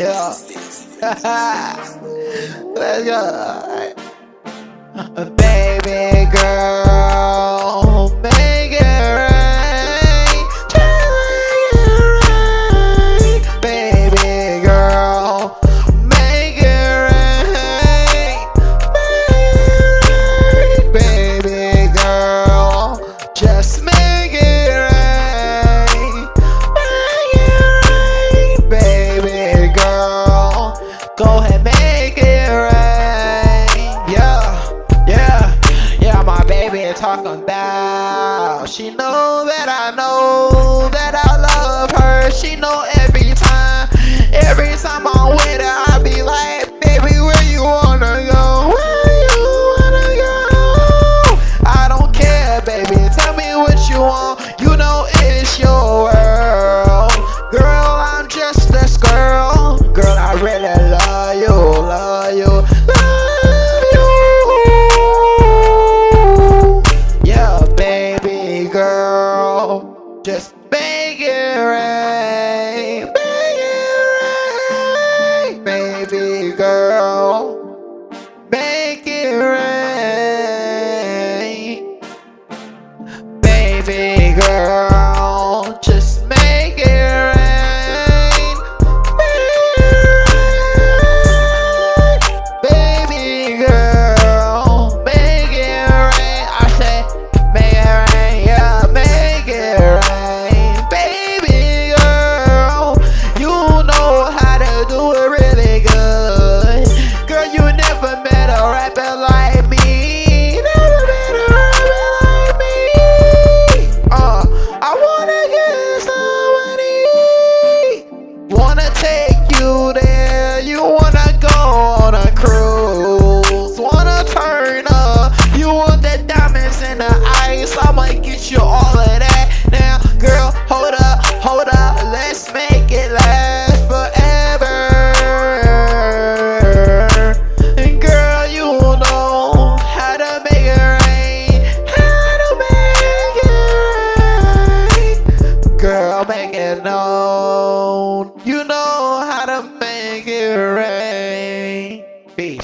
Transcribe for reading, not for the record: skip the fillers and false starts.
Yeah. Let's go. Baby girl, make it rain. Just make it rain. Baby girl, make it rain. Make it rain. Baby girl, just make it rain. Make it rain. Baby girl, go ahead, make it rain. Yeah, my baby talking about. She know that I know that I love her. She know every time I'm with her, I be like, baby, where you wanna go? Where you wanna go? I don't care, baby, tell me what you want. You know it's your world. Girl, I'm just this girl. Girl, I really love you, love you, love you. Yeah, baby girl, just make it rain. Make it rain. Baby girl, make it rain. Baby girl, just make it rain. Baby girl, make it rain. I say, make it rain, yeah, make it rain. Baby girl, you know how to do it really good. Girl, you never met a rapper like me. Never met a rapper like me. I wanna get somebody. Wanna take you there. You wanna go on a cruise. Wanna turn up. You want the diamonds in the ice. I'ma get you all of that. Now, girl, hold up. Let's make it last forever. And girl, you know how to make it rain. How to make it rain. Girl, make it known. You know how to make it rain. Peace.